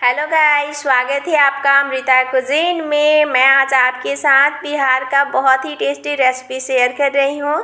Hello guys, स्वागत है आपका अमृता कुजीन में। मैं आज आपके साथ बिहार का बहुत ही टेस्टी रेसिपी शेयर कर रही हूँ।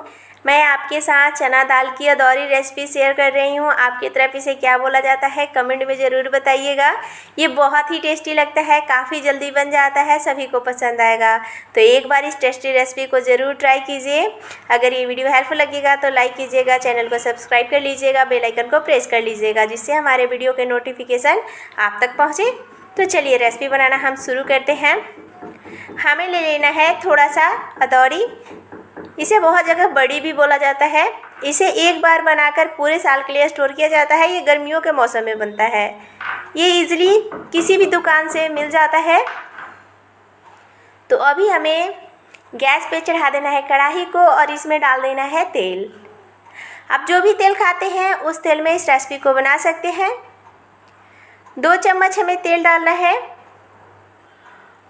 मैं आपके साथ चना दाल की अदौरी रेसिपी शेयर कर रही हूँ। आपकी तरफ इसे क्या बोला जाता है कमेंट में ज़रूर बताइएगा। ये बहुत ही टेस्टी लगता है, काफ़ी जल्दी बन जाता है, सभी को पसंद आएगा। तो एक बार इस टेस्टी रेसिपी को ज़रूर ट्राई कीजिए। अगर ये वीडियो हेल्पफुल लगेगा तो लाइक कीजिएगा, चैनल को सब्सक्राइब कर लीजिएगा, बेल आइकन को प्रेस कर लीजिएगा, जिससे हमारे वीडियो के नोटिफिकेशन आप तक पहुँचे। तो चलिए रेसिपी बनाना हम शुरू करते हैं। हमें ले लेना है थोड़ा सा अदौरी। इसे बहुत जगह बड़ी भी बोला जाता है। इसे एक बार बनाकर पूरे साल के लिए स्टोर किया जाता है। ये गर्मियों के मौसम में बनता है। ये इजीली किसी भी दुकान से मिल जाता है। तो अभी हमें गैस पे चढ़ा देना है कढ़ाई को और इसमें डाल देना है तेल। आप जो भी तेल खाते हैं उस तेल में इस रेसिपी को बना सकते हैं। 2 चम्मच हमें तेल डालना है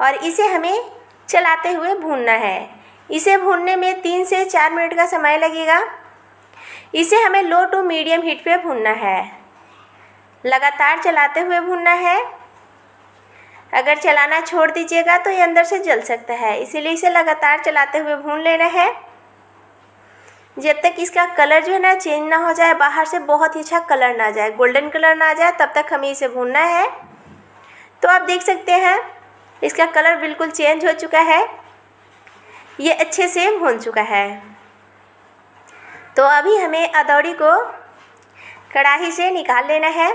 और इसे हमें चलाते हुए भूनना है। इसे भूनने में 3 से 4 मिनट का समय लगेगा। इसे हमें लो टू मीडियम हीट पे भूनना है। लगातार चलाते हुए भूनना है। अगर चलाना छोड़ दीजिएगा तो ये अंदर से जल सकता है, इसीलिए इसे लगातार चलाते हुए भून लेना है जब तक इसका कलर जो है ना चेंज ना हो जाए, बाहर से बहुत ही अच्छा कलर ना आ जाए, गोल्डन कलर ना आ जाए, तब तक हमें इसे भूनना है। तो आप देख सकते हैं इसका कलर बिल्कुल चेंज हो चुका है। ये अच्छे से भून चुका है। तो अभी हमें अदौरी को कढ़ाई से निकाल लेना है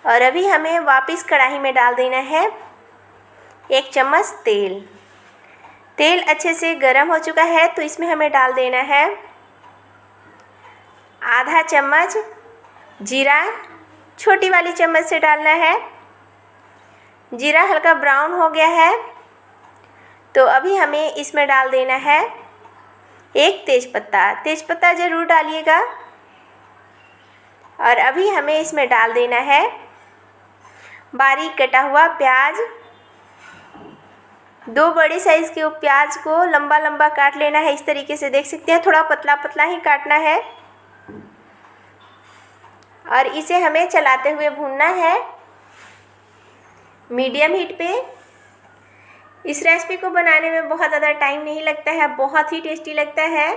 और अभी हमें वापस कढ़ाई में डाल देना है 1 चम्मच तेल। तेल अच्छे से गर्म हो चुका है तो इसमें हमें डाल देना है आधा चम्मच जीरा। छोटी वाली चम्मच से डालना है। जीरा हल्का ब्राउन हो गया है तो अभी हमें इसमें डाल देना है 1 तेज़पत्ता। तेज़पत्ता ज़रूर डालिएगा। और अभी हमें इसमें डाल देना है बारीक कटा हुआ प्याज। 2 बड़े साइज़ के प्याज को लंबा लंबा काट लेना है। इस तरीके से देख सकते हैं, थोड़ा पतला पतला ही काटना है और इसे हमें चलाते हुए भूनना है मीडियम हीट पे। इस रेसिपी को बनाने में बहुत ज़्यादा टाइम नहीं लगता है, बहुत ही टेस्टी लगता है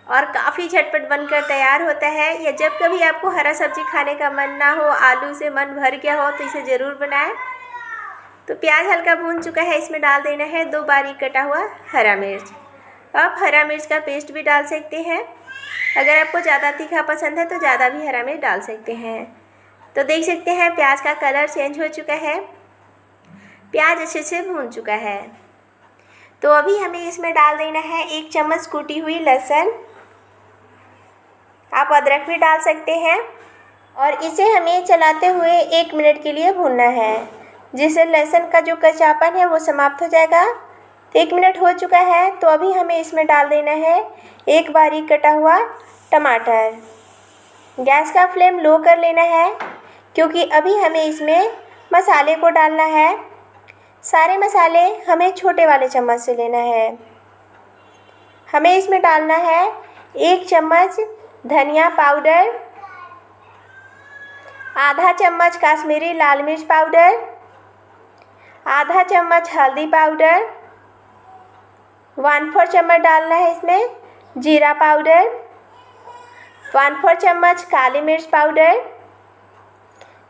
और काफ़ी झटपट बनकर तैयार होता है। या जब कभी आपको हरा सब्जी खाने का मन ना हो, आलू से मन भर गया हो, तो इसे ज़रूर बनाएं। तो प्याज हल्का भून चुका है, इसमें डाल देना है 2 बारीक कटा हुआ हरा मिर्च। आप हरा मिर्च का पेस्ट भी डाल सकते हैं। अगर आपको ज़्यादा तीखा पसंद है तो ज़्यादा भी हरा मिर्च डाल सकते हैं। तो देख सकते हैं प्याज का कलर चेंज हो चुका है, प्याज अच्छे से भून चुका है। तो अभी हमें इसमें डाल देना है 1 चम्मच कूटी हुई लहसुन। आप अदरक भी डाल सकते हैं और इसे हमें चलाते हुए 1 मिनट के लिए भूनना है, जिससे लहसुन का जो कच्चापन है वो समाप्त हो जाएगा। 1 मिनट हो चुका है तो अभी हमें इसमें डाल देना है 1 बारीक कटा हुआ टमाटर। गैस का फ्लेम लो कर लेना है क्योंकि अभी हमें इसमें मसाले को डालना है। सारे मसाले हमें छोटे वाले चम्मच से लेना है। हमें इसमें डालना है 1 चम्मच धनिया पाउडर, आधा चम्मच काश्मीरी लाल मिर्च पाउडर, आधा चम्मच हल्दी पाउडर, 1/4 चम्मच डालना है इसमें जीरा पाउडर, 1/4 चम्मच काली मिर्च पाउडर,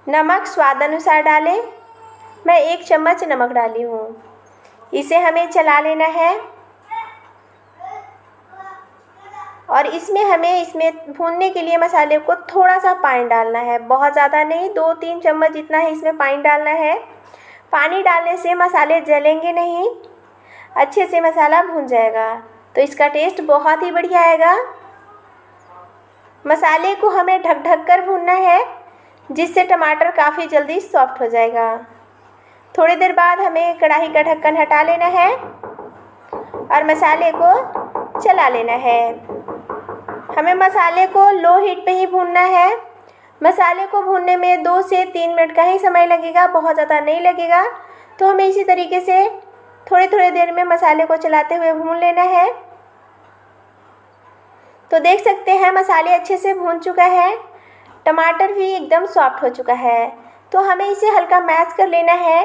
नमक स्वाद अनुसार डालें। मैं 1 चम्मच नमक डाली हूँ। इसे हमें चला लेना है और इसमें भूनने के लिए मसाले को थोड़ा सा पानी डालना है, बहुत ज़्यादा नहीं, 2-3 चम्मच जितना ही इसमें पानी डालना है। पानी डालने से मसाले जलेंगे नहीं, अच्छे से मसाला भून जाएगा तो इसका टेस्ट बहुत ही बढ़िया आएगा। मसाले को हमें ढक ढक कर भूनना है, जिससे टमाटर काफ़ी जल्दी सॉफ्ट हो जाएगा। थोड़ी देर बाद हमें कढ़ाई का ढक्कन हटा लेना है और मसाले को चला लेना है। हमें मसाले को लो हीट पे ही भूनना है। मसाले को भूनने में 2 से 3 मिनट का ही समय लगेगा, बहुत ज़्यादा नहीं लगेगा। तो हमें इसी तरीके से थोड़ी थोड़ी देर में मसाले को चलाते हुए भून लेना है। तो देख सकते हैं मसाले अच्छे से भून चुका है, टमाटर भी एकदम सॉफ्ट हो चुका है। तो हमें इसे हल्का मैश कर लेना है।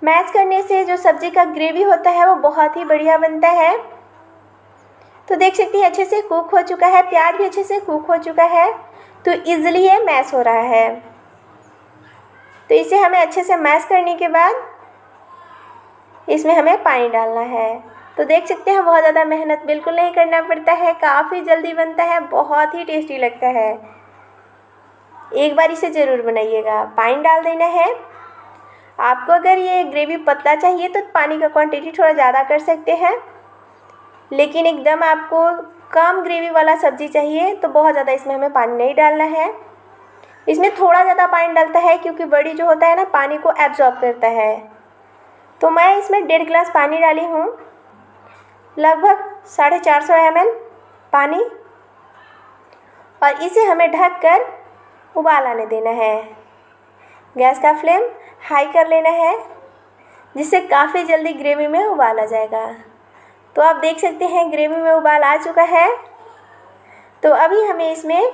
मैश करने से जो सब्ज़ी का ग्रेवी होता है वो बहुत ही बढ़िया बनता है। तो देख सकते हैं अच्छे से कुक हो चुका है, प्याज भी अच्छे से कुक हो चुका है, तो इजीली ये मैश हो रहा है। तो इसे हमें अच्छे से मैश करने के बाद इसमें हमें पानी डालना है। तो देख सकते हैं बहुत ज़्यादा मेहनत बिल्कुल नहीं करना पड़ता है, काफ़ी जल्दी बनता है, बहुत ही टेस्टी लगता है। एक बार इसे ज़रूर बनाइएगा। पानी डाल देना है। आपको अगर ये ग्रेवी पतला चाहिए तो पानी का क्वांटिटी थोड़ा ज़्यादा कर सकते हैं, लेकिन एकदम आपको कम ग्रेवी वाला सब्ज़ी चाहिए तो बहुत ज़्यादा इसमें हमें पानी नहीं डालना है। इसमें थोड़ा ज़्यादा पानी डालता है क्योंकि बड़ी जो होता है ना पानी को एब्जॉर्ब करता है। तो मैं इसमें 1.5 गिलास पानी डाली हूँ, लगभग 450 ml पानी, और इसे हमें ढककर उबाल आने देना है। गैस का फ्लेम हाई कर लेना है जिससे काफ़ी जल्दी ग्रेवी में उबाल आ जाएगा। तो आप देख सकते हैं ग्रेवी में उबाल आ चुका है। तो अभी हमें इसमें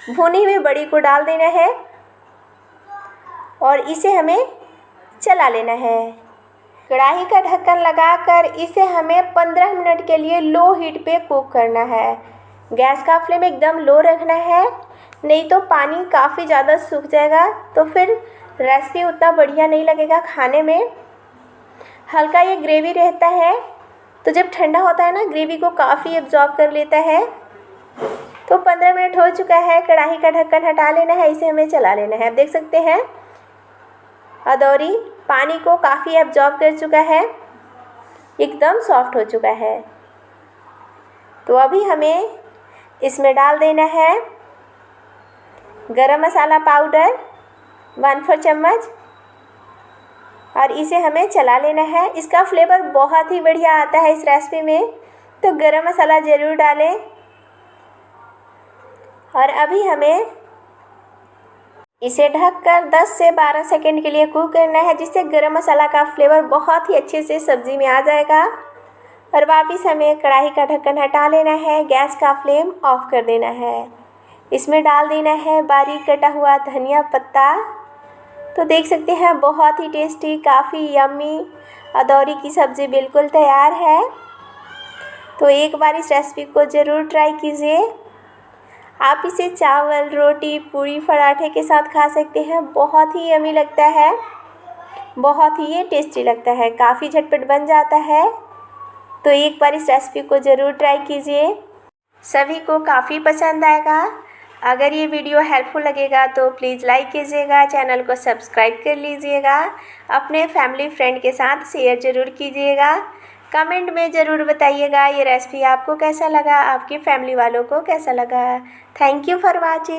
भुनी हुई बड़ी को डाल देना है और इसे हमें चला लेना है। कढ़ाई का ढक्कन लगाकर इसे हमें 15 मिनट के लिए लो हीट पे कुक करना है। गैस का फ्लेम एकदम लो रखना है, नहीं तो पानी काफ़ी ज़्यादा सूख जाएगा, तो फिर रेसिपी उतना बढ़िया नहीं लगेगा खाने में। हल्का ये ग्रेवी रहता है तो जब ठंडा होता है ना ग्रेवी को काफ़ी एब्जॉर्ब कर लेता है। तो 15 मिनट हो चुका है, कढ़ाई का ढक्कन हटा लेना है, इसे हमें चला लेना है। आप देख सकते हैं अदौरी पानी को काफ़ी एब्जॉर्ब कर चुका है, एकदम सॉफ्ट हो चुका है। तो अभी हमें इसमें डाल देना है गरम मसाला पाउडर 1/4 चम्मच, और इसे हमें चला लेना है। इसका फ्लेवर बहुत ही बढ़िया आता है इस रेसिपी में, तो गरम मसाला ज़रूर डालें। और अभी हमें इसे ढककर 10 से 12 सेकंड के लिए कुक करना है, जिससे गरम मसाला का फ्लेवर बहुत ही अच्छे से सब्ज़ी में आ जाएगा। और वापस हमें कढ़ाई का ढक्कन हटा लेना है, गैस का फ्लेम ऑफ कर देना है। इसमें डाल देना है बारीक कटा हुआ धनिया पत्ता। तो देख सकते हैं बहुत ही टेस्टी, काफ़ी यम्मी अदौरी की सब्ज़ी बिल्कुल तैयार है। तो एक बार इस रेसिपी को ज़रूर ट्राई कीजिए। आप इसे चावल, रोटी, पूरी, पराठे के साथ खा सकते हैं। बहुत ही यम्मी लगता है, बहुत ही ये टेस्टी लगता है, काफ़ी झटपट बन जाता है। तो एक बार इस रेसिपी को ज़रूर ट्राई कीजिए, सभी को काफ़ी पसंद आएगा। अगर ये वीडियो हेल्पफुल लगेगा तो प्लीज़ लाइक कीजिएगा, चैनल को सब्सक्राइब कर लीजिएगा, अपने फैमिली फ्रेंड के साथ शेयर ज़रूर कीजिएगा। कमेंट में ज़रूर बताइएगा ये रेसिपी आपको कैसा लगा, आपकी फैमिली वालों को कैसा लगा। Thank you for watching.